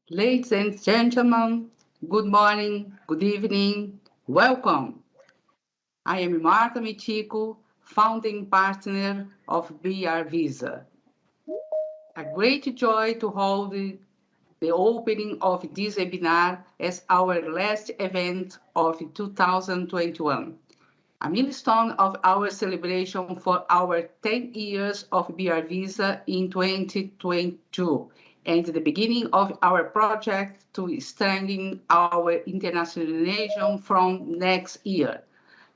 Ladies and gentlemen, good morning, good evening, welcome. I am Marta Mitico, founding partner of BR Visa. A great joy to hold the opening of this webinar as our last event of 2021. A milestone of our celebration for our 10 years of BR Visa in 2022 and the beginning of our project to strengthen our internationalization from next year.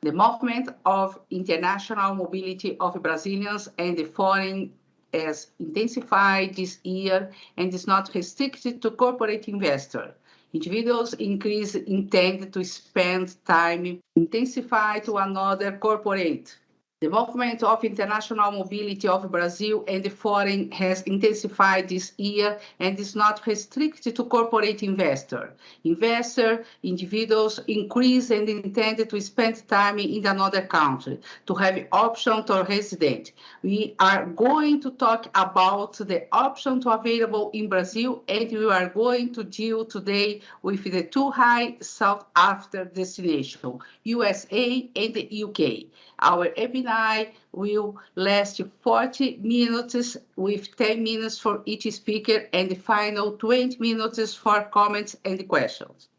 The movement of international mobility of Brazilians and the foreign has intensified this year and is not restricted to corporate investors. Individuals increase intend to spend time intensify to another corporate. The movement of international mobility of Brazil and the foreign has intensified this year and is not restricted to corporate investor. Investor, individuals increase and intend to spend time in another country to have option to resident. We are going to talk about the options available in Brazil and we are going to deal today with the two high sought after destination, USA and the UK. Our webinar will last 40 minutes with 10 minutes for each speaker and the final 20 minutes for comments and questions.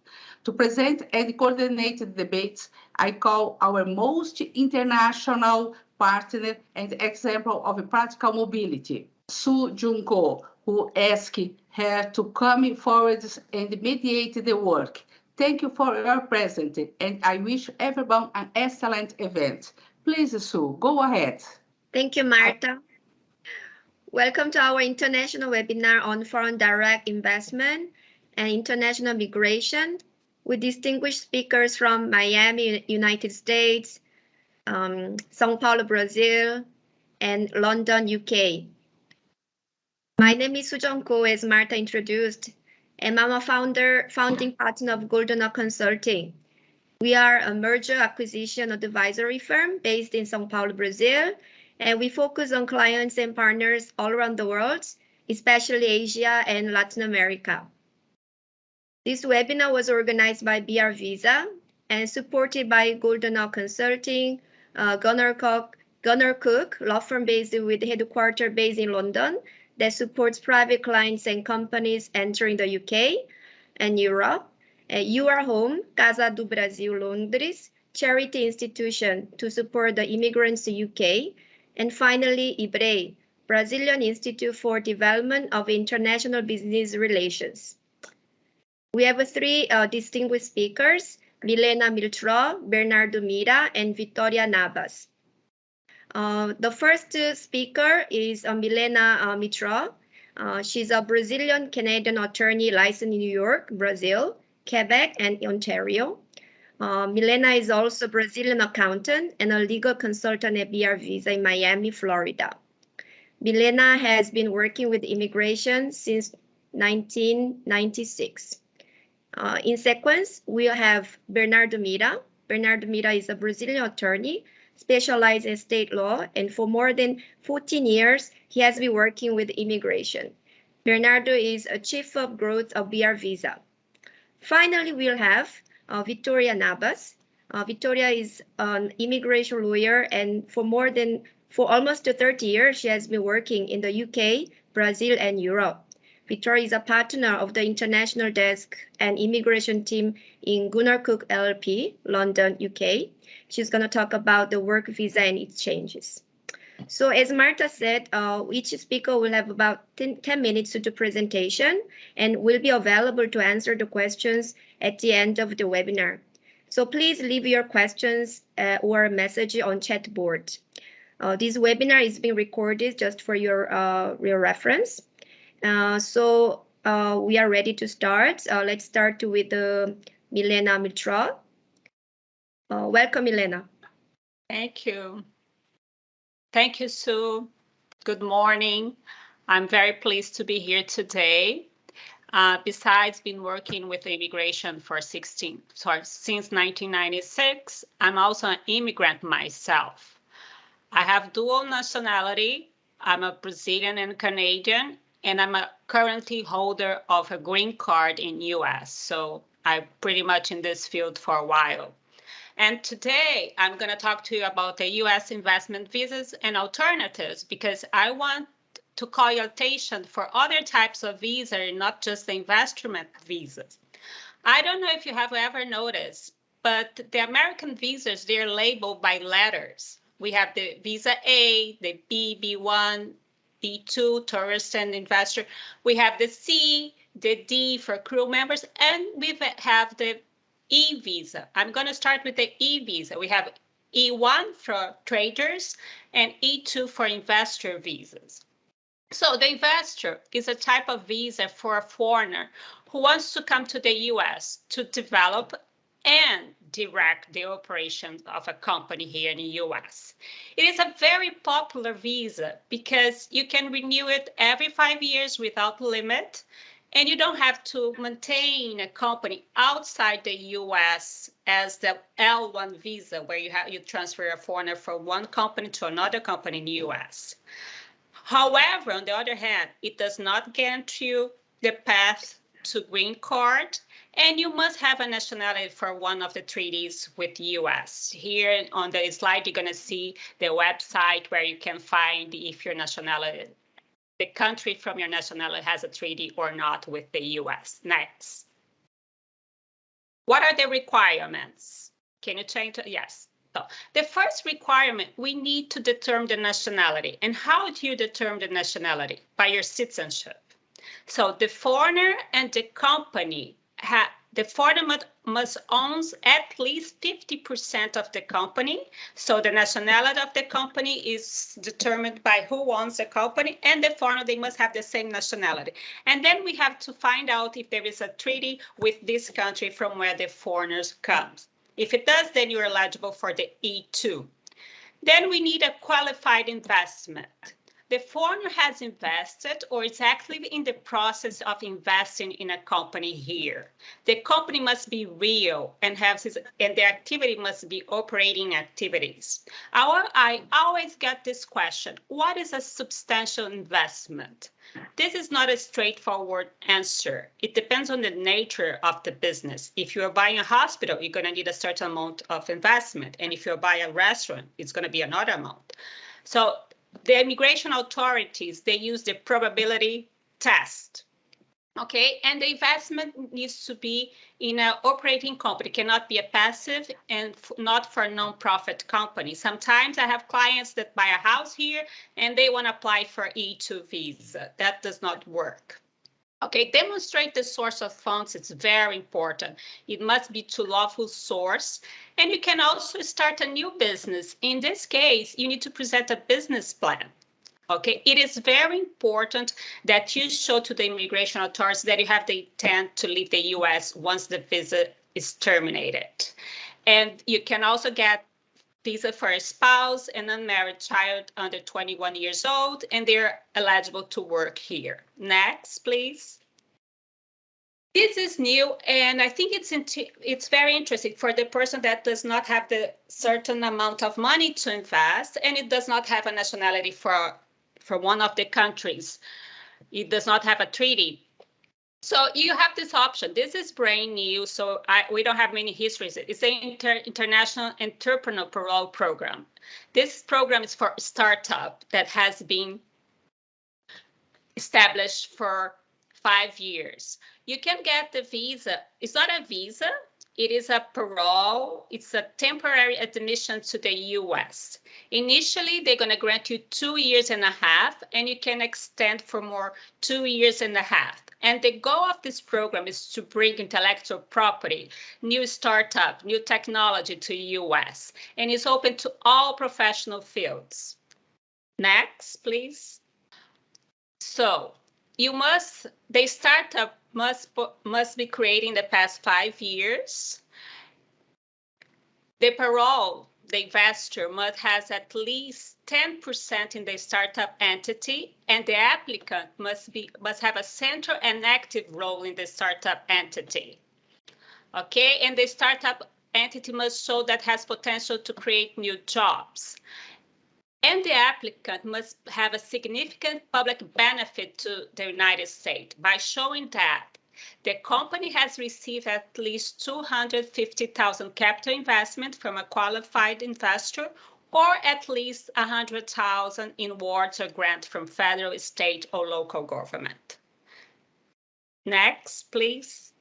To present and coordinate the debates, I call our most international partner and example of practical mobility, Su Junko, who asked her to come forward and mediate the work. Thank you for your presence, and I wish everyone an excellent event. Please, Sue, go ahead. Thank you, Marta. Welcome to our international webinar on foreign direct investment and international migration with distinguished speakers from Miami, United States, São Paulo, Brazil, and London, UK. My name is Sujong Ko, as Marta introduced, and I'm a founding partner of Golden Oak Consulting. We are a merger acquisition advisory firm based in São Paulo, Brazil, and we focus on clients and partners all around the world, especially Asia and Latin America. This webinar was organized by BR Visa and supported by Golden Oak Consulting, Gunnar Cook, law firm based with headquarters based in London that supports private clients and companies entering the UK and Europe. You Are Home, Casa do Brasil, Londres, charity institution to support the immigrants to UK. And finally, IBRE, Brazilian Institute for Development of International Business Relations. We have three distinguished speakers, Milena Miltró, Bernardo Mira, and Victoria Navas. The first speaker is Milena Miltró. She's a Brazilian-Canadian attorney licensed in New York, Brazil, Quebec, and Ontario. Milena is also a Brazilian accountant and a legal consultant at BR Visa in Miami, Florida. Milena has been working with immigration since 1996. In sequence, we have Bernardo Mira. Bernardo Mira is a Brazilian attorney specialized in state law, and for more than 14 years, he has been working with immigration. Bernardo is a chief of growth of BR Visa. Finally, we'll have Victoria Navas. Victoria is an immigration lawyer, and for almost 30 years, she has been working in the UK, Brazil, and Europe. Victoria is a partner of the international desk and immigration team in Gunnar Cook LLP, London, UK. She's going to talk about the work visa and its changes. So as Marta said, each speaker will have about 10 minutes to do presentation and will be available to answer the questions at the end of the webinar. So please leave your questions or message on chat board. This webinar is being recorded just for your reference. So we are ready to start. Let's start with Milena Miltró. Welcome, Milena. Thank you. Thank you, Sue. Good morning. I'm very pleased to be here today. Besides being working with immigration since 1996, I'm also an immigrant myself. I have dual nationality. I'm a Brazilian and Canadian, and I'm a currently holder of a green card in US. So I'm pretty much in this field for a while. And today I'm going to talk to you about the US investment visas and alternatives because I want to call your attention for other types of visa, not just the investment visas. I don't know if you have ever noticed, but the American visas, they're labeled by letters. We have the visa A, the B, B1, B2, tourist and investor. We have the C, the D for crew members, and we have the E visa. I'm going to start with the E visa. We have E1 for traders and E2 for investor visas. So the investor is a type of visa for a foreigner who wants to come to the US to develop and direct the operations of a company here in the US. It is a very popular visa because you can renew it every 5 years without limit, and you don't have to maintain a company outside the US as the L1 visa, where you transfer a foreigner from one company to another company in the US. However, on the other hand, it does not guarantee you the path to green card, and you must have a nationality for one of the treaties with the US. Here on the slide, you're going to see the website where you can find if your nationality, the country from your nationality has a treaty or not with the US. Next. What are the requirements? Can you change it? Yes. So the first requirement, we need to determine the nationality. And how do you determine the nationality? By your citizenship. So the foreigner and the company, the foreigner must own at least 50% of the company. So the nationality of the company is determined by who owns the company, and the foreigner, they must have the same nationality. And then we have to find out if there is a treaty with this country from where the foreigners come. If it does, then you're eligible for the E2. Then we need a qualified investment. The foreigner has invested or is actively in the process of investing in a company here. The company must be real and their activity must be operating activities. I always get this question: what is a substantial investment? This is not a straightforward answer. It depends on the nature of the business. If you're buying a hospital, you're going to need a certain amount of investment. And if you're buying a restaurant, it's going to be another amount. So the immigration authorities, they use the probability test. Okay, and the investment needs to be in an operating company. It cannot be a passive and not for a non-profit company. Sometimes I have clients that buy a house here and they want to apply for E2 visa. That does not work. Okay, demonstrate the source of funds. It's very important. It must be to lawful source. And you can also start a new business. In this case, you need to present a business plan. Okay, it is very important that you show to the immigration authorities that you have the intent to leave the US once the visa is terminated. And you can also get visa for a spouse and unmarried child under 21 years old, and they're eligible to work here. Next, please. This is new, and I think it's very interesting for the person that does not have the certain amount of money to invest, and it does not have a nationality for one of the countries. It does not have a treaty. So you have this option. This is brand new, so we don't have many histories. It's the International Entrepreneur Parole Program. This program is for startup that has been established for 5 years. You can get the visa. It's not a visa. It is a parole. It's a temporary admission to the US. Initially, they're going to grant you 2.5 years, and you can extend for more 2.5 years. And the goal of this program is to bring intellectual property, new startup, new technology to the US. And it's open to all professional fields. Next, please. So the startup must be created in the past 5 years. The parole, the investor must has at least 10% in the startup entity, and the applicant must have a central and active role in the startup entity. Okay, and the startup entity must show that has potential to create new jobs. And the applicant must have a significant public benefit to the United States by showing that the company has received at least 250,000 capital investment from a qualified investor or at least 100,000 in awards or grant from federal, state, or local government. Next, please.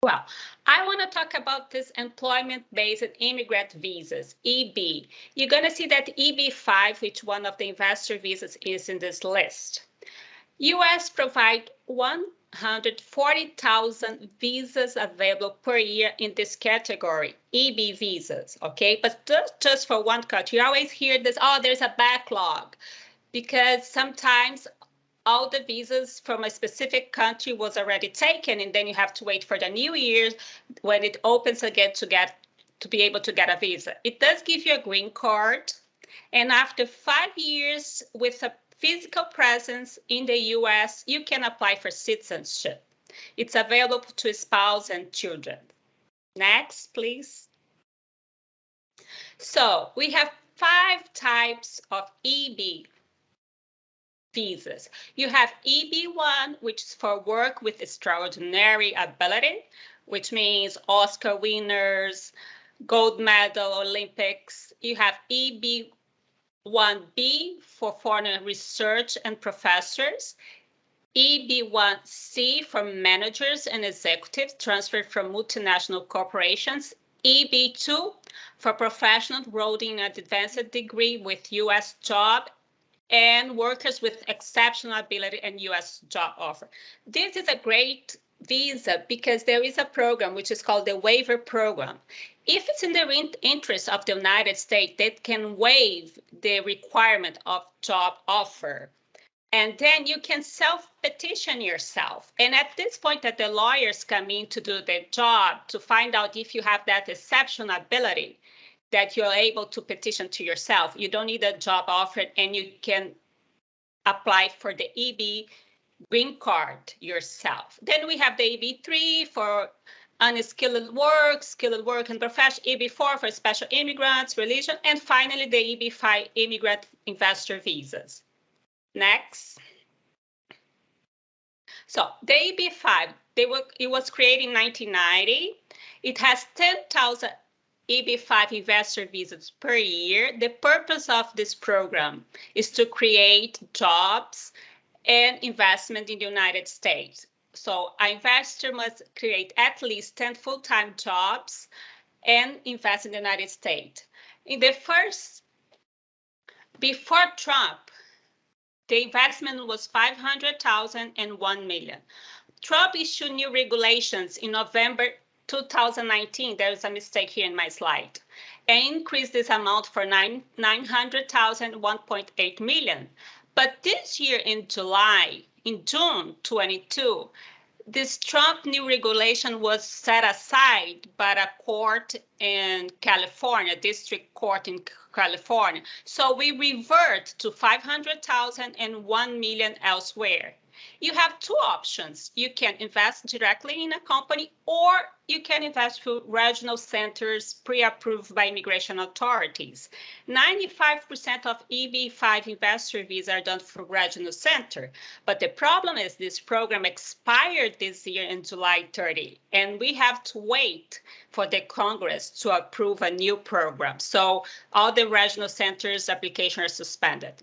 Well, I want to talk about this employment-based immigrant visas, EB. You're going to see that EB-5, which one of the investor visas is in this list. U.S. provide 140,000 visas available per year in this category, EB visas, okay? But just for one country, you always hear this, oh, there's a backlog, because sometimes all the visas from a specific country was already taken, and then you have to wait for the new year when it opens again to be able to get a visa. It does give you a green card, and after 5 years with a physical presence in the US, you can apply for citizenship. It's available to spouse and children. Next, please. So we have 5 types of EB visas. You have EB1, which is for work with extraordinary ability, which means Oscar winners, gold medal, Olympics. You have EB1B for foreign research and professors, EB1C for managers and executives transferred from multinational corporations, EB2 for professionals holding an advanced degree with U.S. job and workers with exceptional ability and U.S. job offer. This is a great visa because there is a program which is called the waiver program. If it's in the interest of the United States, they can waive the requirement of job offer. And then you can self-petition yourself. And at this point that the lawyers come in to do their job to find out if you have that exceptional ability, that you're able to petition to yourself. You don't need a job offer, and you can apply for the EB green card yourself. Then we have the EB3 for unskilled work, skilled work and profession, EB4 for special immigrants, religion, and finally the EB5 immigrant investor visas. Next. So the EB5, it was created in 1990. It has 10,000 EB5 investor visas per year. The purpose of this program is to create jobs and investment in the United States. So an investor must create at least 10 full-time jobs and invest in the United States. Before Trump, the investment was 500,000 and 1 million. Trump issued new regulations in November 2019, there is a mistake here in my slide, and increased this amount for 900,000, 1.8 million. But this year in June 22, this Trump new regulation was set aside by a court in California, district court in California. So we revert to 500,000 and 1 million elsewhere. You have two options. You can invest directly in a company, or you can invest through regional centers pre-approved by immigration authorities. 95% of EB5 investor visas are done through regional center. But the problem is this program expired this year in July 30, and we have to wait for the Congress to approve a new program. So all the regional centers applications are suspended.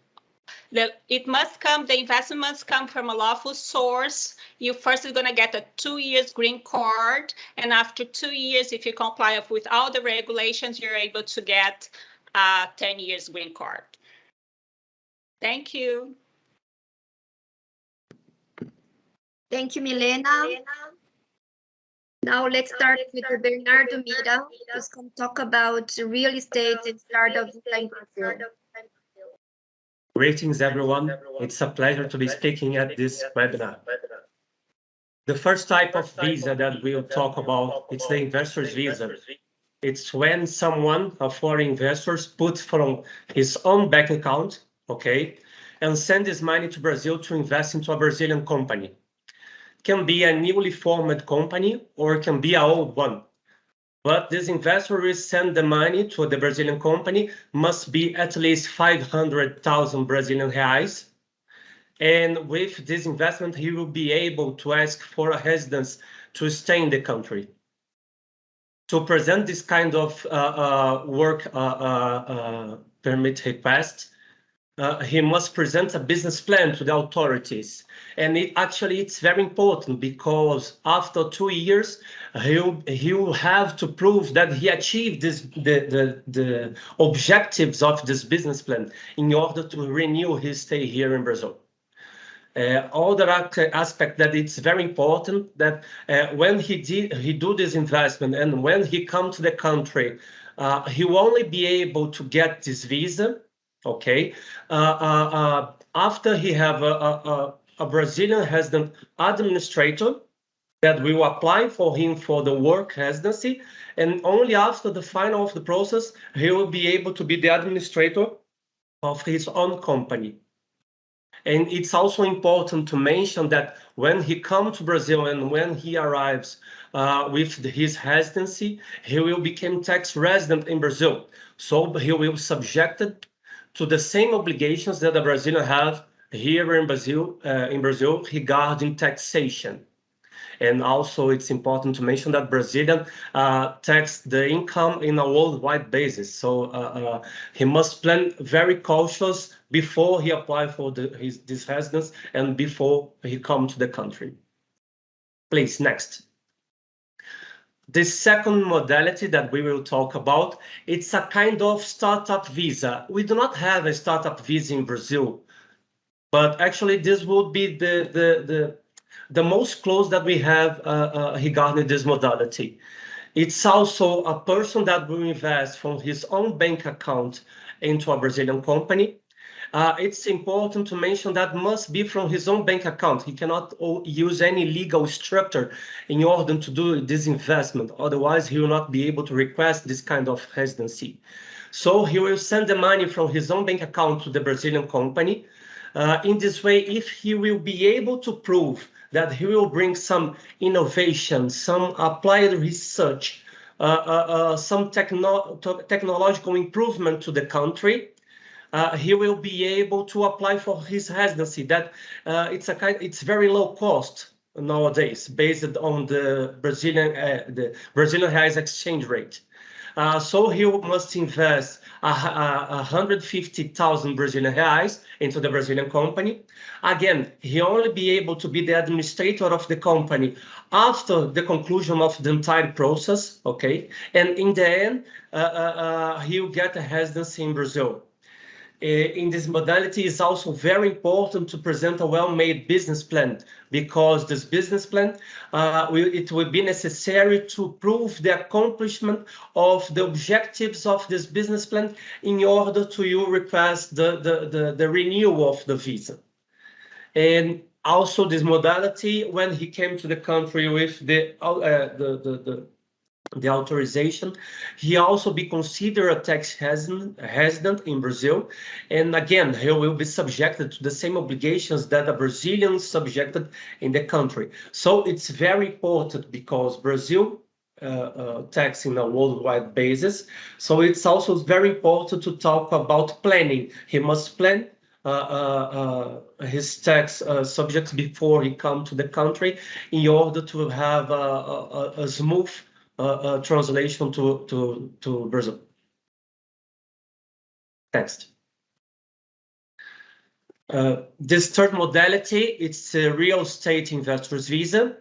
The investment must come from a lawful source. You first are going to get a 2 years green card. And after 2 years, if you comply with all the regulations, you're able to get a 10 years green card. Thank you. Thank you, Milena. Now let's start with Bernardo Mira, who's going to talk about real estate and startups in Brazil. Greetings, everyone. It's a pleasure to be speaking at this webinar. The first type of visa that we'll talk about is the investor's visa. It's when someone, a foreign investor, puts from his own bank account, okay, and send this money to Brazil to invest into a Brazilian company. Can be a newly formed company or can be an old one. But this investor will send the money to the Brazilian company, must be at least 500,000 Brazilian reais. And with this investment, he will be able to ask for a residence to stay in the country. To present this kind of work permit request, he must present a business plan to the authorities. And it's very important because after 2 years, he'll have to prove that he achieved the objectives of this business plan in order to renew his stay here in Brazil. Other aspect that it's very important that when he do this investment and when he come to the country, he will only be able to get this visa, okay, after he have a Brazilian resident administrator that will apply for him for the work residency, and only after the final of the process, he will be able to be the administrator of his own company. And it's also important to mention that when he comes to Brazil and when he arrives with his residency, he will become tax resident in Brazil. So he will be subjected to the same obligations that the Brazilian have here in Brazil regarding taxation. And also, it's important to mention that Brazilian tax the income in a worldwide basis. So he must plan very cautious before he apply for this residence and before he come to the country. Please, next. The second modality that we will talk about, it's a kind of startup visa. We do not have a startup visa in Brazil, but actually this would be the most close that we have regarding this modality. It's also a person that will invest from his own bank account into a Brazilian company. It's important to mention that must be from his own bank account. He cannot use any legal structure in order to do this investment. Otherwise, he will not be able to request this kind of residency. So he will send the money from his own bank account to the Brazilian company. In this way, if he will be able to prove that he will bring some innovation, some applied research, some technological improvement to the country, he will be able to apply for his residency. That it's very low cost nowadays, based on the Brazilian reais exchange rate. So he must invest 150,000 Brazilian reais into the Brazilian company. Again, he only be able to be the administrator of the company after the conclusion of the entire process, okay? And in the end, he'll get a residency in Brazil. In this modality, is also very important to present a well-made business plan, because this business plan, it will be necessary to prove the accomplishment of the objectives of this business plan in order to you request the renewal of the visa. And also this modality, when he came to the country with the authorization, he also be considered a tax resident in Brazil. And again, he will be subjected to the same obligations that a Brazilian subjected in the country. So it's very important because Brazil tax in a worldwide basis. So it's also very important to talk about planning. He must plan his tax subjects before he come to the country in order to have a smooth translation to Brazil. Next. This third modality, it's a real estate investor's visa.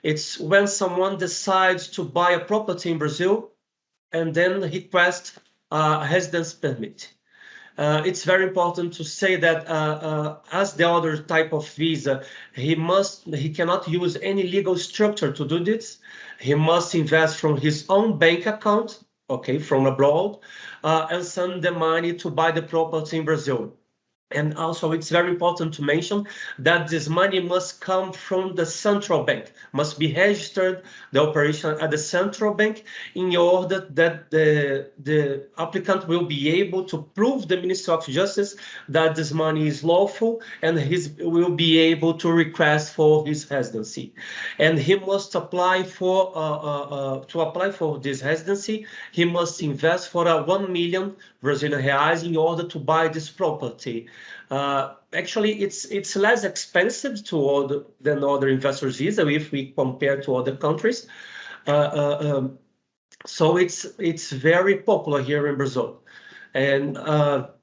It's when someone decides to buy a property in Brazil and then request a residence permit. It's very important to say that as the other type of visa, he cannot use any legal structure to do this. He must invest from his own bank account, okay, from abroad, and send the money to buy the property in Brazil. And also, it's very important to mention that this money must come from the central bank, must be registered, the operation at the central bank, in order that the applicant will be able to prove the Ministry of Justice that this money is lawful, and he will be able to request for his residency. And he must apply for to apply for this residency. He must invest for 1 million Brazilian reais in order to buy this property. Actually, it's less expensive than other investors' visa if we compare to other countries. Uh, uh, um, so it's very popular here in Brazil. And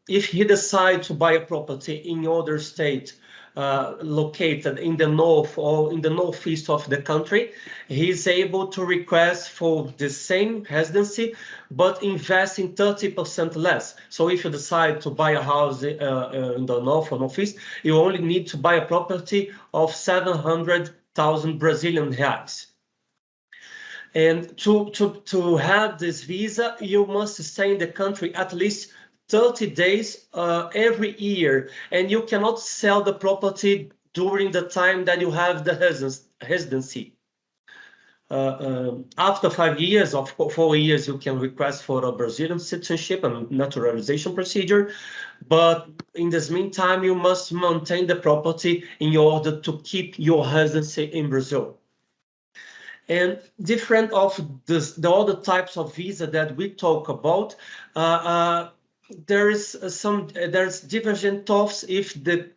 if he decides to buy a property in other state located in the north or in the northeast of the country, he's able to request for the same residency, but invest in 30% less. So if you decide to buy a house in the north or northeast, you only need to buy a property of 700,000 Brazilian reais. And to have this visa, you must stay in the country at least 30 days every year, and you cannot sell the property during the time that you have the residency. After 5 years, of 4 years, you can request for a Brazilian citizenship and naturalization procedure. But in this meantime, you must maintain the property in order to keep your residency in Brazil. And different of the other types of visa that we talk about, there's divergent talks if the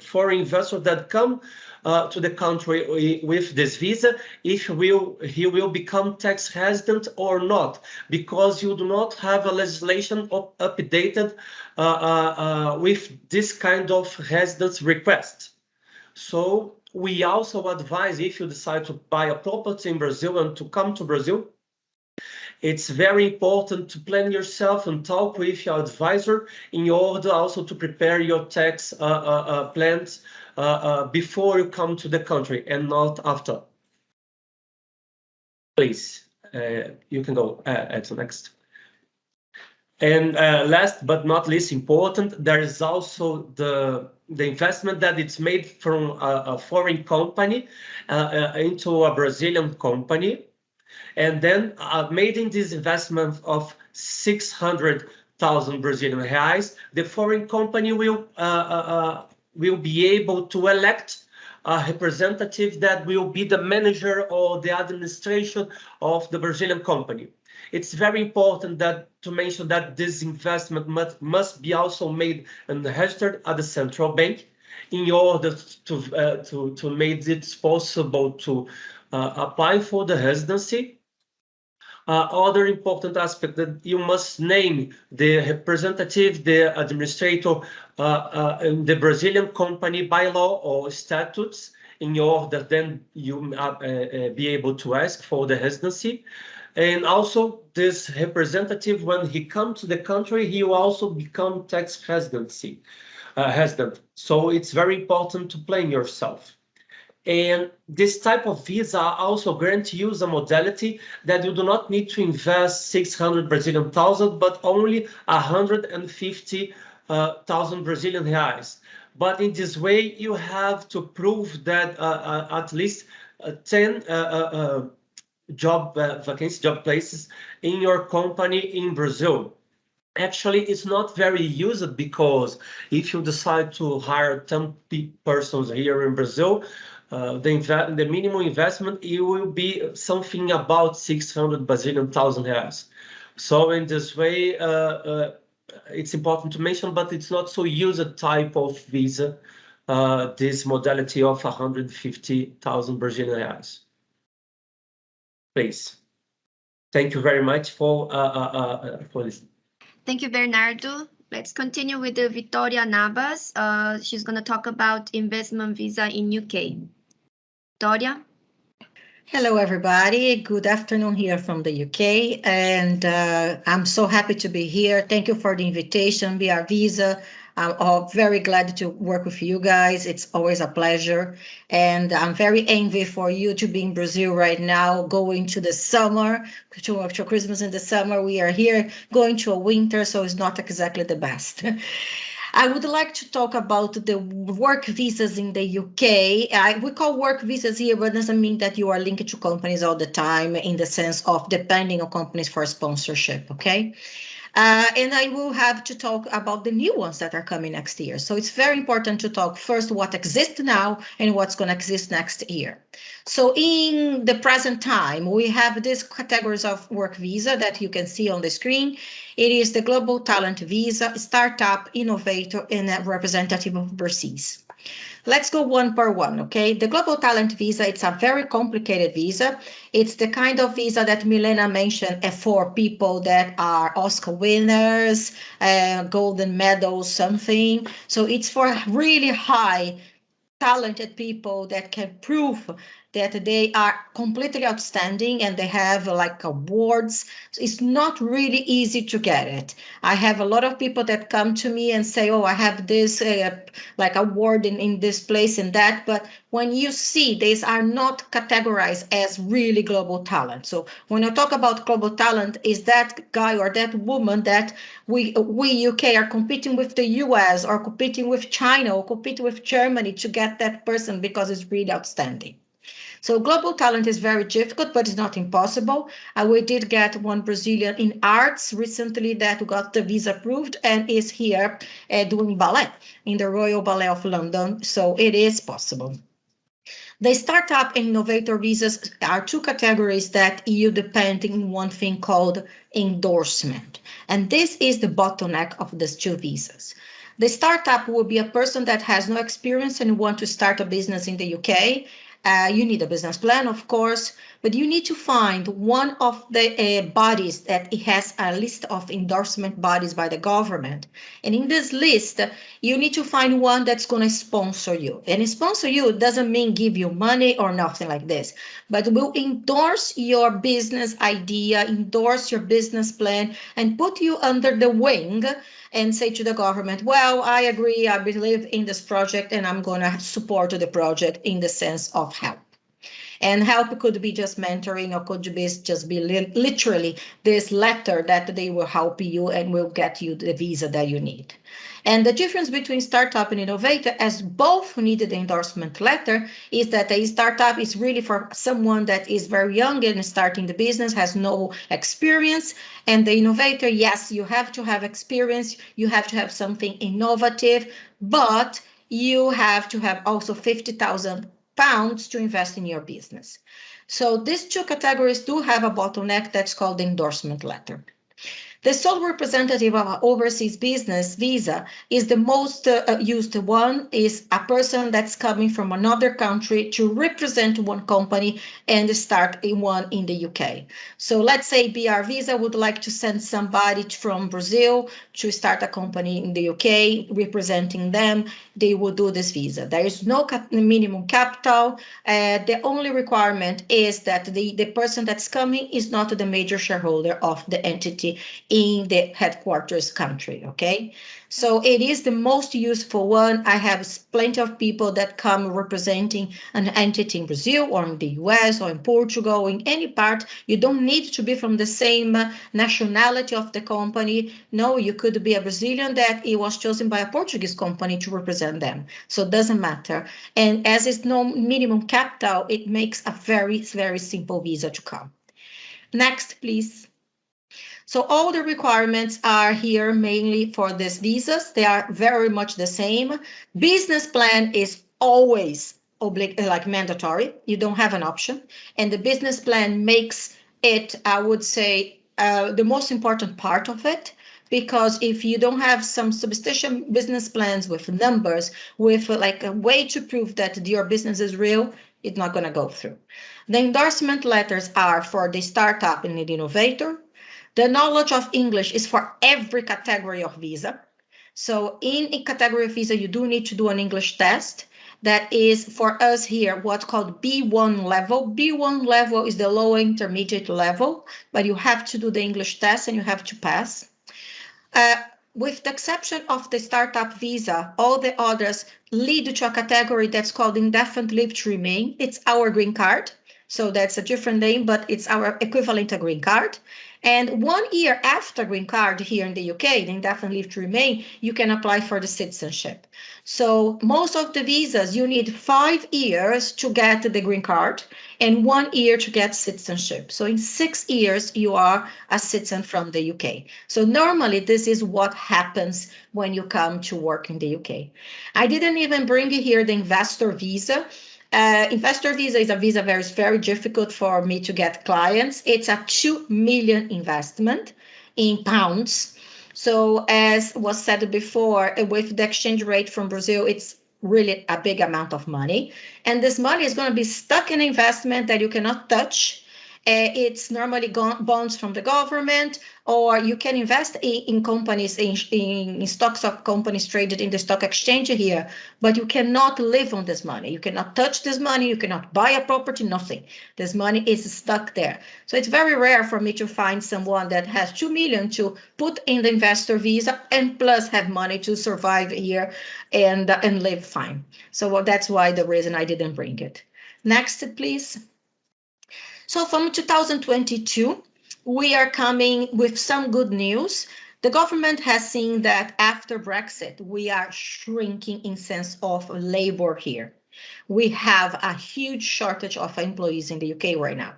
foreign investor that come to the country with this visa, if he will become tax resident or not, because you do not have a legislation updated with this kind of residence request. So we also advise, if you decide to buy a property in Brazil and to come to Brazil, it's very important to plan yourself and talk with your advisor in order also to prepare your tax plans before you come to the country and not after. Please, you can go to next. And last but not least important, there is also the investment that it's made from a foreign company into a Brazilian company, and then made in this investment of 600,000 Brazilian reais, the foreign company will be able to elect a representative that will be the manager or the administration of the Brazilian company. It's very important to mention that this investment must be also made and registered at the central bank in order to make it possible to apply for the residency. Other important aspect that you must name the representative, the administrator in the Brazilian company bylaw or statutes in order then you be able to ask for the residency. And also this representative, when he comes to the country, he will also become tax resident. So it's very important to plan yourself. And this type of visa also grants you a modality that you do not need to invest 600 Brazilian thousand, but only 150,000 Brazilian reais. But in this way, you have to prove that at least 10 job places in your company in Brazil. Actually, it's not very used, because if you decide to hire 10 persons here in Brazil, the minimum investment, it will be something about 600 Brazilian thousand reais. So in this way, it's important to mention, but it's not so used type of visa, this modality of 150,000 Brazilian reais. Please. Thank you very much for listening. Thank you, Bernardo. Let's continue with the Victoria Navas. She's going to talk about investment visa in UK. Victoria? Hello, everybody. Good afternoon here from the UK. And I'm so happy to be here. Thank you for the invitation, BR Visa. I'm very glad to work with you guys. It's always a pleasure. And I'm very envious for you to be in Brazil right now, going to the summer, to Christmas in the summer. We are here going to a winter, so it's not exactly the best. I would like to talk about the work visas in the UK. We call work visas here, but doesn't mean that you are linked to companies all the time in the sense of depending on companies for sponsorship, okay? And I will have to talk about the new ones that are coming next year. So it's very important to talk first what exists now and what's going to exist next year. So in the present time, we have these categories of work visa that you can see on the screen. It is the Global Talent Visa, Startup, Innovator, and a Representative of Overseas. Let's go one per one, okay? The Global Talent Visa, it's a very complicated visa. It's the kind of visa that Milena mentioned for people that are Oscar winners, golden medals, something. So it's for really high talented people that can prove that they are completely outstanding and they have like awards. So it's not really easy to get it. I have a lot of people that come to me and say, oh, I have this like award in this place and that, but when you see these are not categorized as really global talent. So when I talk about global talent, is that guy or that woman that we UK are competing with the US or competing with China or competing with Germany to get that person because it's really outstanding. So global talent is very difficult, but it's not impossible. We did get one Brazilian in arts recently that got the visa approved and is here doing ballet in the Royal Ballet of London. So it is possible. The startup and innovator visas are two categories that you depend on one thing called endorsement. And this is the bottleneck of these two visas. The startup will be a person that has no experience and want to start a business in the UK. You need a business plan, of course, but you need to find one of the bodies that it has a list of endorsement bodies by the government. And in this list, you need to find one that's going to sponsor you. And sponsor you doesn't mean give you money or nothing like this, but will endorse your business idea, endorse your business plan, and put you under the wing and say to the government, well, I agree, I believe in this project, and I'm going to support the project in the sense of help. And help could be just mentoring or could be just be literally this letter that they will help you and will get you the visa that you need. And the difference between startup and innovator, as both need the endorsement letter, is that a startup is really for someone that is very young and starting the business, has no experience. And the innovator, yes, you have to have experience, you have to have something innovative, but you have to have also 50,000 pounds to invest in your business. So these two categories do have a bottleneck that's called the endorsement letter. The sole representative of an overseas business visa is the most used one, is a person that's coming from another country to represent one company and start one in the UK. So let's say BR Visa would like to send somebody from Brazil to start a company in the UK, representing them, they will do this visa. There is no minimum capital. The only requirement is that the person that's coming is not the major shareholder of the entity in the headquarters country, okay? So it is the most useful one. I have plenty of people that come representing an entity in Brazil or in the US or in Portugal, in any part. You don't need to be from the same nationality of the company. No, you could be a Brazilian that it was chosen by a Portuguese company to represent them. So it doesn't matter. And as it's no minimum capital, it makes a very, very simple visa to come. Next, please. So all the requirements are here mainly for these visas. They are very much the same. Business plan is always like mandatory. You don't have an option. And the business plan makes it, I would say, the most important part of it. Because if you don't have some substantial business plans with numbers, with like a way to prove that your business is real, it's not going to go through. The endorsement letters are for the startup and the innovator. The knowledge of English is for every category of visa. So in a category of visa, you do need to do an English test. That is for us here, what's called B1 level. B1 level is the low intermediate level, but you have to do the English test and you have to pass. With the exception of the startup visa, all the others lead to a category that's called indefinite leave to remain. It's our green card. So that's a different name, but it's our equivalent to green card. And 1 year after green card here in the UK, the indefinite leave to remain, you can apply for the citizenship. So most of the visas, you need 5 years to get the green card and 1 year to get citizenship. So in 6 years, you are a citizen from the UK. So normally this is what happens when you come to work in the UK. I didn't even bring here the investor visa. Investor visa is a visa where it's very difficult for me to get clients. It's a 2 million investment in pounds. So as was said before, with the exchange rate from Brazil, it's really a big amount of money. And this money is going to be stuck in investment that you cannot touch. It's normally bonds from the government, or you can invest in companies, in stocks of companies traded in the stock exchange here, but you cannot live on this money. You cannot touch this money. You cannot buy a property, nothing. This money is stuck there. So it's very rare for me to find someone that has 2 million to put in the investor visa and plus have money to survive here and live fine. So that's why the reason I didn't bring it. Next, please. So from 2022, we are coming with some good news. The government has seen that after Brexit, we are shrinking in sense of labor here. We have a huge shortage of employees in the UK right now.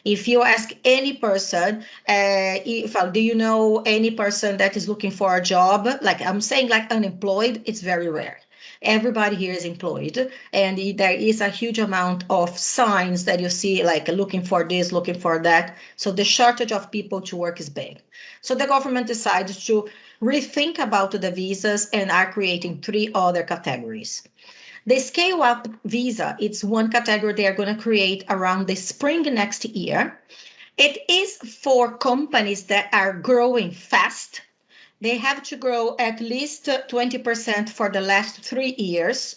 If you ask any person, if do you know any person that is looking for a job? Like I'm saying, like unemployed, it's very rare. Everybody here is employed, and there is a huge amount of signs that you see, like looking for this, looking for that. So the shortage of people to work is big. So the government decided to rethink about the visas and are creating three other categories. The scale up visa, it's one category they are going to create around the spring next year. It is for companies that are growing fast. They have to grow at least 20% for the last 3 years.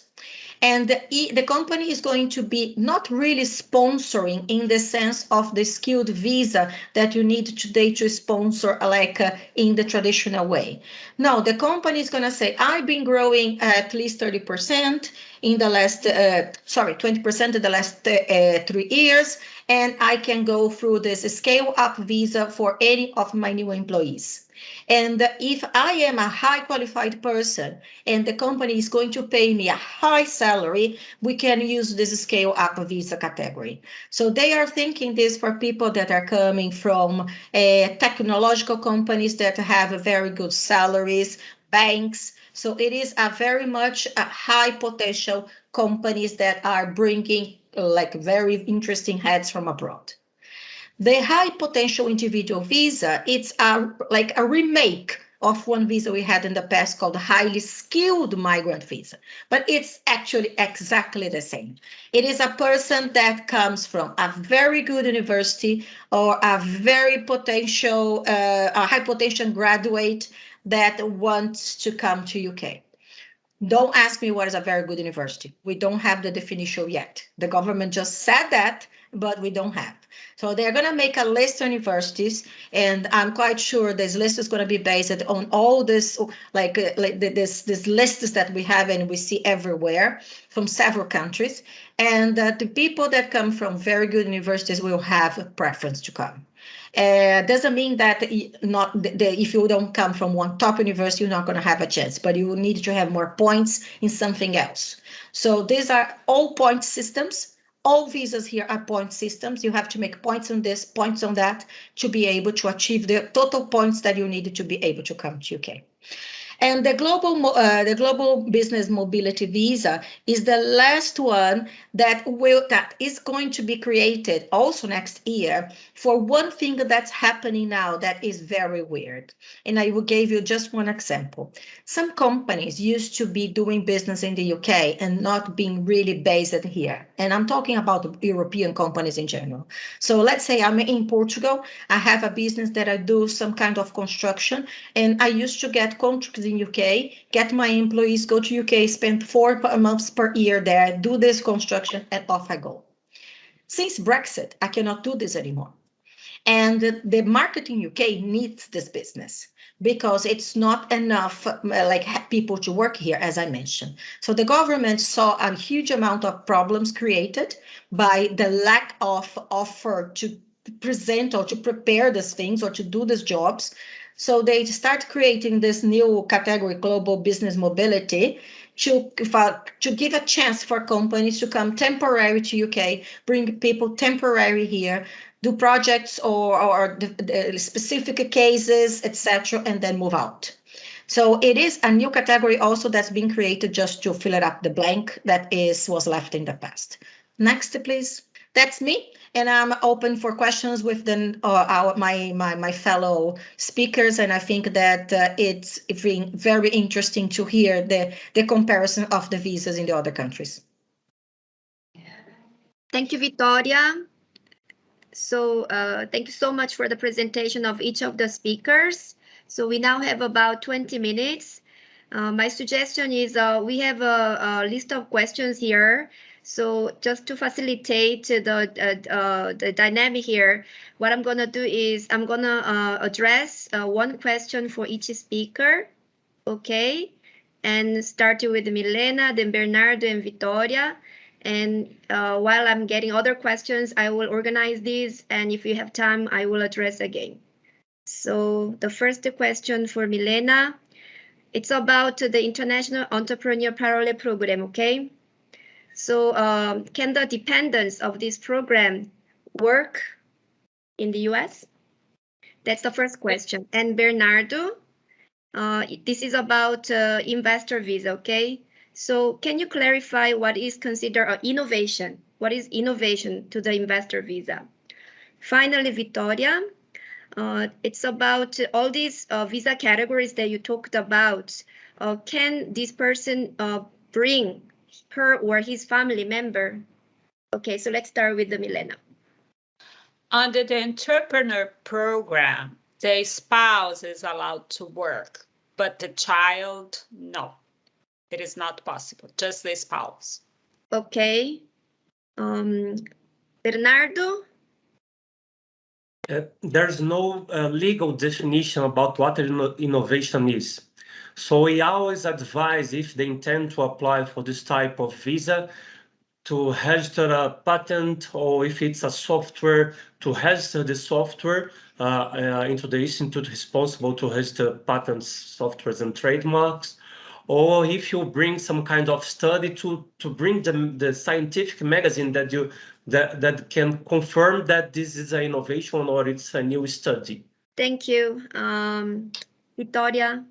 And the company is going to be not really sponsoring in the sense of the skilled visa that you need today to sponsor, like in the traditional way. No, the company is going to say, I've been growing at least 30% in the last, 20% in the last 3 years, and I can go through this scale up visa for any of my new employees. And if I am a high qualified person and the company is going to pay me a high salary, we can use this scale up visa category. So they are thinking this for people that are coming from technological companies that have very good salaries, banks. So it is a very much a high potential companies that are bringing like very interesting heads from abroad. The high potential individual visa, it's like a remake of one visa we had in the past called highly skilled migrant visa, but it's actually exactly the same. It is a person that comes from a very good university or a very potential, a high potential graduate that wants to come to UK. Don't ask me what is a very good university. We don't have the definition yet. The government just said that, but we don't have. So they're going to make a list of universities, and I'm quite sure this list is going to be based on all this, like this lists that we have and we see everywhere from several countries. And the people that come from very good universities will have a preference to come. Doesn't mean that if you don't come from one top university, you're not going to have a chance, but you will need to have more points in something else. So these are all point systems. All visas here are point systems. You have to make points on this, points on that to be able to achieve the total points that you need to be able to come to UK. And the global business mobility visa is the last one that is going to be created also next year for one thing that's happening now that is very weird. And I will give you just one example. Some companies used to be doing business in the UK and not being really based here. And I'm talking about European companies in general. So let's say I'm in Portugal. I have a business that I do some kind of construction, and I used to get contracts in UK, get my employees, go to UK, spend 4 months per year there, do this construction, and off I go. Since Brexit, I cannot do this anymore. And the market in UK needs this business. because it's not enough people to work here, as I mentioned. So the government saw a huge amount of problems created by the lack of offer to present or to prepare these things or to do these jobs. So they start creating this new category, global business mobility, to give a chance for companies to come temporary to UK, bring people temporary here, do projects or the specific cases, etc., and then move out. So it is a new category also that's been created just to fill it up the blank that was left in the past. Next, please. That's me, and I'm open for questions with my fellow speakers, and I think that it's very interesting to hear the comparison of the visas in the other countries. Thank you, Victoria. So thank you so much for the presentation of each of the speakers. So we now have about 20 minutes. My suggestion is we have a list of questions here. So just to facilitate the dynamic here, what I'm going to do is I'm going to address one question for each speaker. Okay. And starting with Milena, then Bernardo and Victoria. And while I'm getting other questions, I will organize these. And if you have time, I will address again. So the first question for Milena, it's about the International Entrepreneur Parallel Program, okay? So can the dependents of this program work in the US? That's the first question. And Bernardo, this is about investor visa, okay? So can you clarify what is considered innovation? What is innovation to the investor visa? Finally, Victoria, it's about all these visa categories that you talked about. Can this person bring her or his family member? Okay, so let's start with the Milena. Under the entrepreneur program, the spouse is allowed to work, but the child, no, it is not possible, just the spouse. Okay. Bernardo? There's no legal definition about what innovation is. So we always advise, if they intend to apply for this type of visa, to register a patent, or if it's a software, to register the software into the institute responsible to register patents, softwares, and trademarks. Or if you bring some kind of study to bring the scientific magazine that can confirm that this is an innovation or it's a new study. Thank you. Victoria?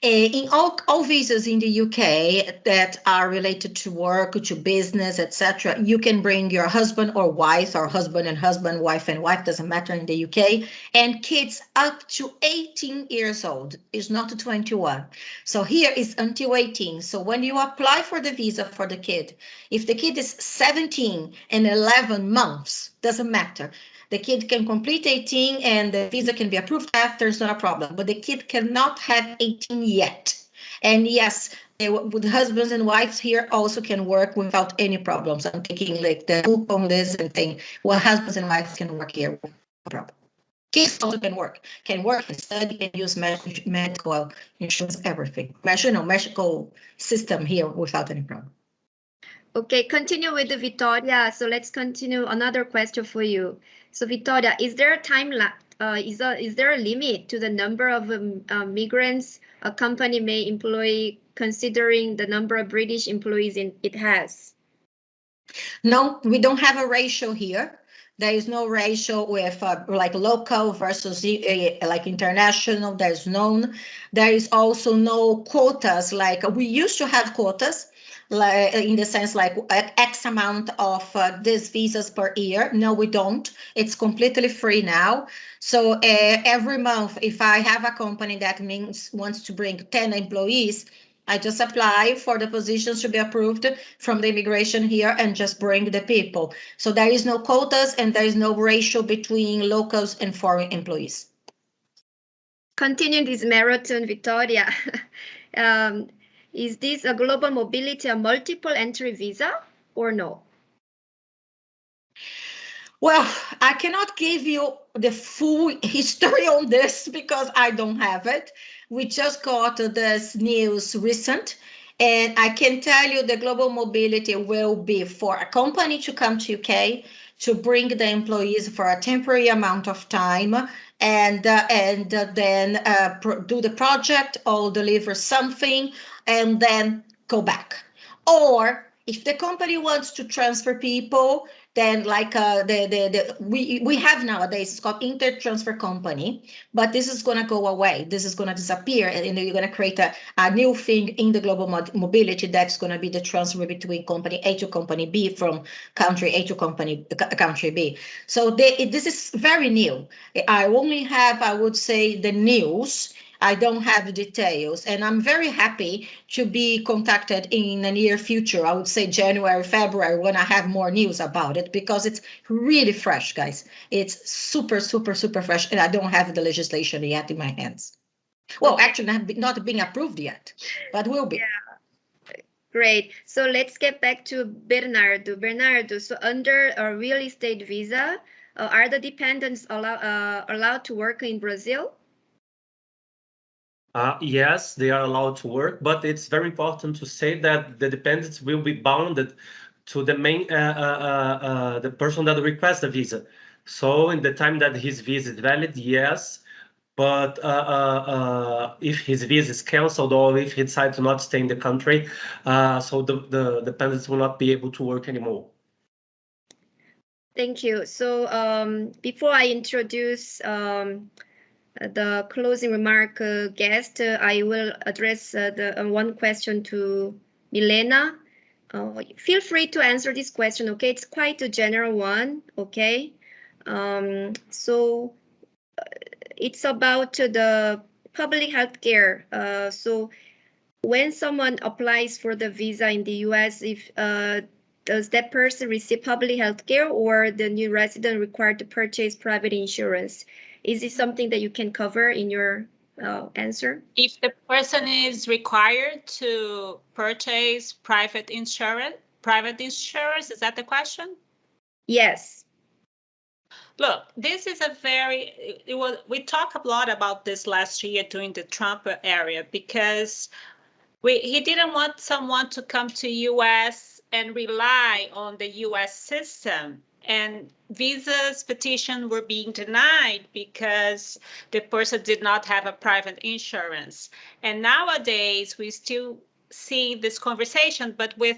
In all visas in the UK that are related to work, to business, etc., you can bring your husband or wife, or husband and husband, wife and wife, doesn't matter in the UK, and kids up to 18 years old. Is not 21. So here is until 18. So when you apply for the visa for the kid, if the kid is 17 and 11 months, doesn't matter. The kid can complete 18 and the visa can be approved after, it's not a problem. But the kid cannot have 18 yet. And yes, with husbands and wives here also can work without any problems. I'm taking like the book on this and saying, well, husbands and wives can work here without problem. Kids also can work, can study, can use medical insurance, everything. Medical system here without any problem. Okay, continue with the Victoria. So let's continue another question for you. So Victoria, is there a time is there a limit to the number of migrants a company may employ, considering the number of British employees it has? No, we don't have a ratio here. There is no ratio with like local versus like international. There's none. There is also no quotas. Like we used to have quotas, like in the sense like X amount of these visas per year. No, we don't. It's completely free now. So every month, if I have a company that wants to bring 10 employees, I just apply for the positions to be approved from the immigration here and just bring the people. So there is no quotas and there is no ratio between locals and foreign employees. Continuing this marathon, Victoria, is this a global mobility, a multiple entry visa or no? Well, I cannot give you the full history on this because I don't have it. We just got this news recent, and I can tell you the global mobility will be for a company to come to UK to bring the employees for a temporary amount of time and then do the project or deliver something and then go back. Or if the company wants to transfer people, then like we have nowadays, it's called inter-transfer company, but this is going to go away. This is going to disappear, and you're going to create a new thing in the global mobility that's going to be the transfer between company A to company B, from country A to country B. So this is very new. I only have, I would say, the news. I don't have details, and I'm very happy to be contacted in the near future. I would say January, February, when I have more news about it, because it's really fresh, guys. It's super, super, super fresh, and I don't have the legislation yet in my hands. Well, Okay, actually, not being approved yet, but will be. great. So let's get back to Bernardo. Bernardo, so under a real estate visa, are the dependents allowed to work in Brazil? Yes, they are allowed to work, but it's very important to say that the dependents will be bounded to the main the person that requests the visa. So in the time that his visa is valid, yes, but if his visa is canceled or if he decides to not stay in the country, so the dependents will not be able to work anymore. Thank you. So before I introduce the closing remark guest, I will address the one question to Milena. Feel free to answer this question, okay? It's quite a general one, okay? So it's about the public health care. So when someone applies for the visa in the US, if does that person receive public health care, or the new resident required to purchase private insurance? Is it something that you can cover in your answer? If the person is required to purchase private insurance, is that the question? Yes. Look, this is a very, we talked a lot about this last year during the Trump area, because he didn't want someone to come to US and rely on the US system. And visas petition were being denied because the person did not have a private insurance. And nowadays we still see this conversation, but with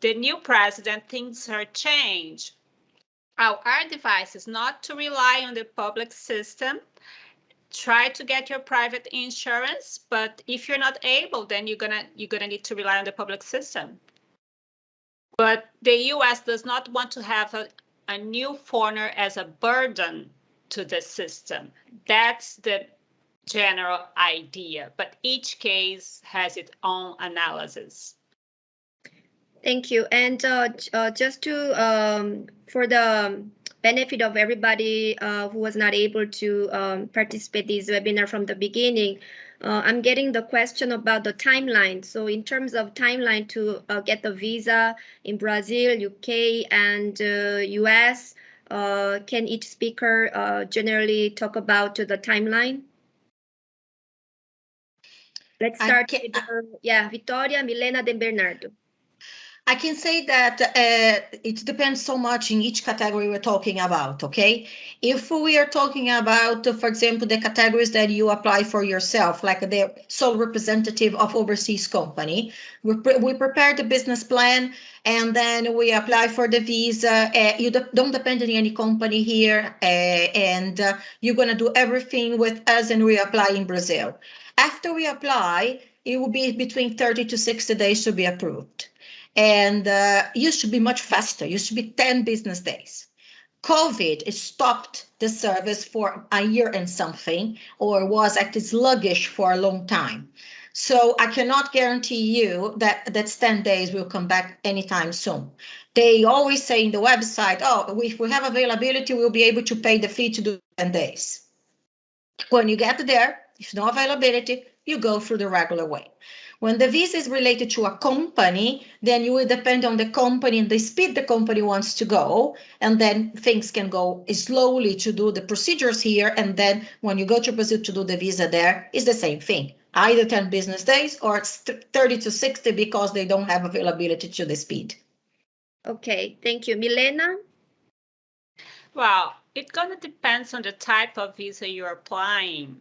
the new president, things are changed. Our advice is not to rely on the public system. Try to get your private insurance, but if you're not able, then you're gonna need to rely on the public system. But the US does not want to have a new foreigner as a burden to the system. That's the general idea, but each case has its own analysis. Thank you. And just to for the benefit of everybody who was not able to participate this webinar from the beginning, I'm getting the question about the timeline. So in terms of timeline to get the visa in Brazil, UK, and US, can each speaker generally talk about the timeline? Let's start with Victoria, Milena, then Bernardo. I can say that it depends so much in each category we're talking about, okay? If we are talking about, for example, the categories that you apply for yourself, like the sole representative of overseas company, we prepare the business plan and then we apply for the visa. You don't depend on any company here, and you're going to do everything with us and we apply in Brazil. After we apply, it will be between 30 to 60 days to be approved. And used to be much faster, used to be 10 business days. COVID stopped the service for a year and something, or was actually sluggish for a long time. So I cannot guarantee you that that's 10 days will come back anytime soon. They always say in the website, oh, if we have availability, we'll be able to pay the fee to do 10 days. When you get there, If no availability, you go through the regular way. When the visa is related to a company, then you will depend on the company and the speed the company wants to go. And then things can go slowly to do the procedures here. And then when you go to Brazil to do the visa there, it's the same thing. Either 10 business days or it's 30 to 60 because they don't have availability to the speed. Okay, thank you. Milena? Well, it gonna depends on the type of visa you're applying.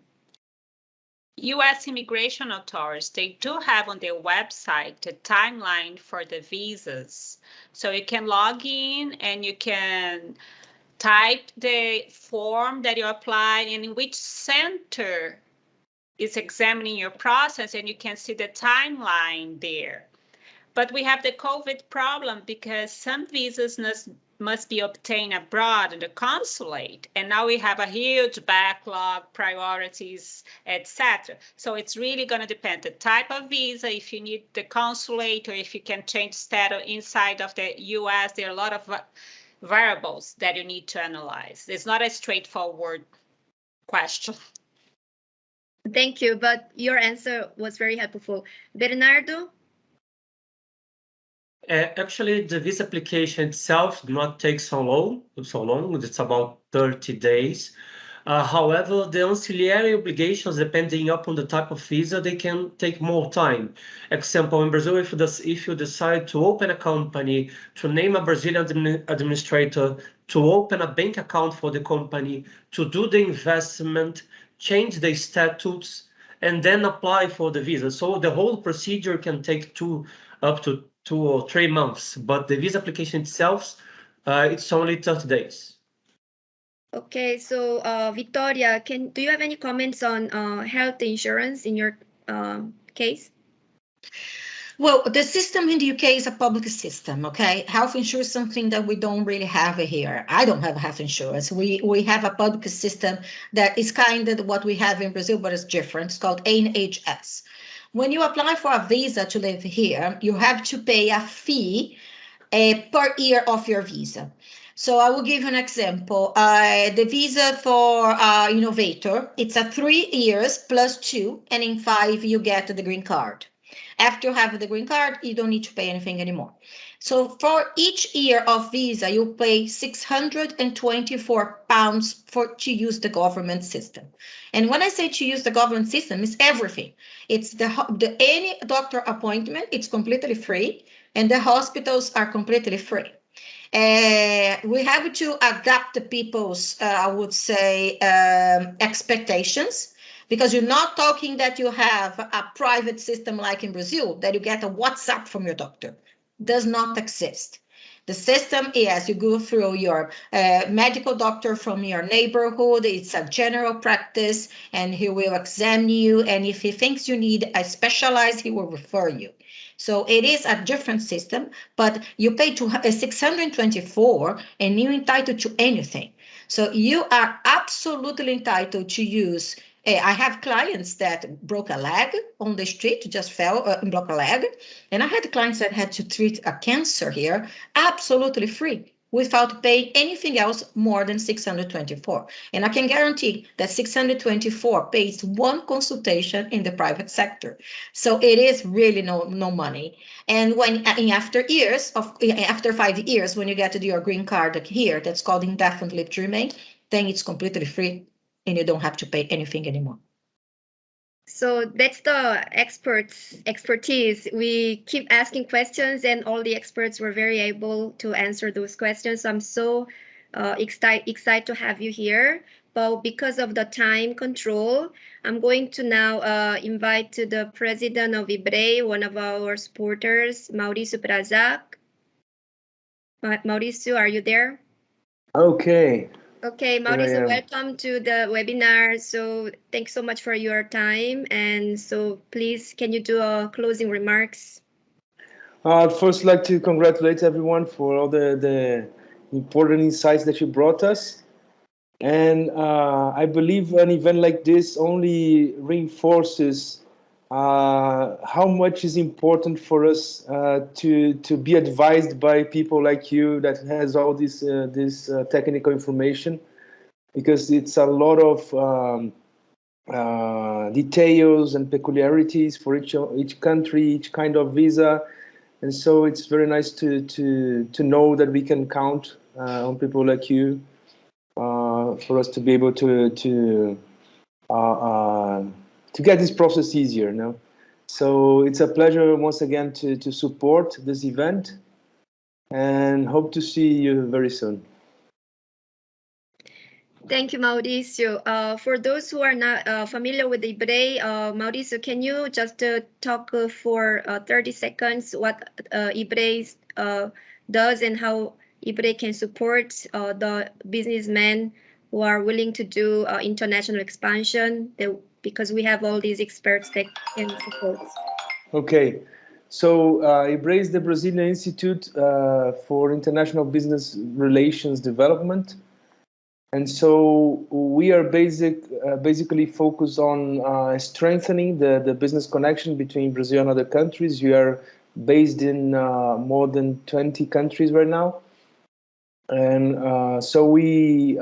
U.S. immigration authorities, they do have on their website the timeline for the visas. So you can log in and you can type the form that you applied and in which center is examining your process, and you can see the timeline there. But we have the COVID problem because some visas must be obtained abroad in the consulate. And now we have a huge backlog, priorities, etc. So it's really going to depend the type of visa, if you need the consulate or if you can change status inside of the US. There are a lot of variables that you need to analyze. It's not a straightforward question. Thank you, but your answer was very helpful. Bernardo? Actually, the visa application itself does not take so long. It's about 30 days. However, the ancillary obligations, depending upon the type of visa, they can take more time. Example, in Brazil, if you decide to open a company, to name a Brazilian administrator, to open a bank account for the company, to do the investment, change the statutes, and then apply for the visa. So the whole procedure can take up to 2 or 3 months, but the visa application itself, it's only 30 days. Okay, so Victoria, do you have any comments on health insurance in your case? Well, the system in the UK is a public system, okay? Health insurance is something that we don't really have here. I don't have health insurance. We have a public system that is kind of what we have in Brazil, but it's different. It's called NHS. When you apply for a visa to live here, you have to pay a fee per year of your visa. So I will give you an example. The visa for innovator, it's a 3 years plus 2, and in 5 you get the green card. After you have the green card, you don't need to pay anything anymore. So for each year of visa, you pay £624 to use the government system. And when I say to use the government system, it's everything. It's any doctor appointment, it's completely free, and the hospitals are completely free. We have to adapt the people's, I would say, expectations, because you're not talking that you have a private system like in Brazil, that you get a WhatsApp from your doctor. Does not exist. The system is you go through your medical doctor from your neighborhood. It's a general practice, and he will examine you. And if he thinks you need a specialized, he will refer you. So it is a different system, but you pay 624 and you're entitled to anything. So you are absolutely entitled to use. I have clients that broke a leg on the street, just fell and broke a leg. And I had clients that had to treat a cancer here absolutely free, without paying anything else more than 624. And I can guarantee that 624 pays one consultation in the private sector. So it is really no money. And when after 5 years, when you get to your green card here, that's called indefinite leave to remain, then it's completely free and you don't have to pay anything anymore. So that's the expertise. We keep asking questions, and all the experts were very able to answer those questions. I'm so excited to have you here. But because of the time control, I'm going to now invite to the president of IBRE, one of our supporters, Mauricio Prazak. Mauricio, are you there? Okay. Okay, Mauricio, welcome to the webinar. So thanks so much for your time. And so please, can you do a closing remarks? I'd first like to congratulate everyone for all the important insights that you brought us. And I believe an event like this only reinforces how much is important for us to be advised by people like you that has all this technical information, because it's a lot of details and peculiarities for each country, each kind of visa. And so it's very nice to know that we can count on people like you for us to be able to get this process easier. No? So it's a pleasure once again to support this event and hope to see you very soon. Thank you, Mauricio. For those who are not familiar with IBRE, Mauricio, can you just talk for 30 seconds what IBRE does and how IBRE can support the businessmen who are willing to do international expansion, because we have all these experts that can support. Okay. So IBRE is the Brazilian Institute for International Business Relations Development. And so we are basically focused on strengthening the business connection between Brazil and other countries. We are based in more than 20 countries right now. And so we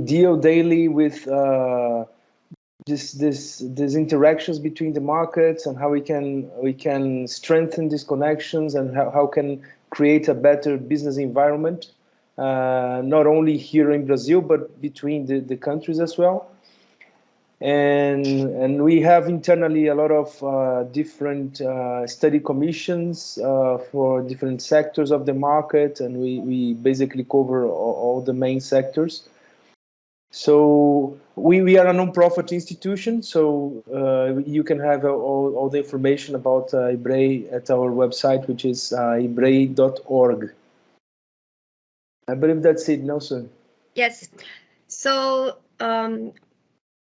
deal daily with these interactions between the markets and how we can strengthen these connections and how can create a better business environment. Not only here in Brazil, but between the countries as well. And we have internally a lot of different study commissions for different sectors of the market, and we basically cover all the main sectors. So we are a non-profit institution, so you can have all the information about IBRE at our website, which is ibre.org. I believe that's it, Nelson. Yes. So,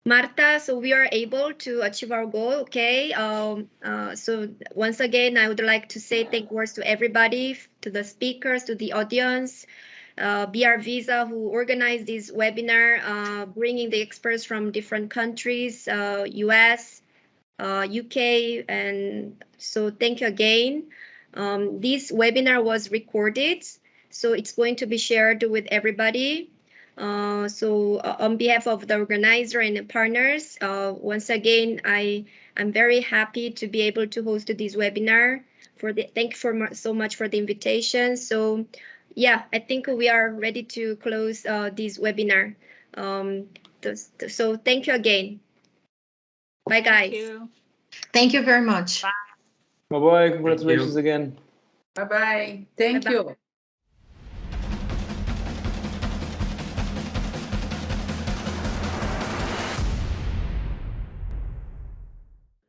Marta, so we are able to achieve our goal, okay? So once again, I would like to say thank words to everybody, to the speakers, to the audience, BR Visa who organized this webinar, bringing the experts from different countries, US, UK, and so thank you again. This webinar was recorded, so it's going to be shared with everybody. So on behalf of the organizer and the partners, once again, I'm very happy to be able to host this webinar. Thank you so much for the invitation. So yeah, I think we are ready to close this webinar. So thank you again. Bye, guys. Thank you. Thank you very much. Bye. Bye-bye. Congratulations again. Bye bye. Thank Bye-bye. you.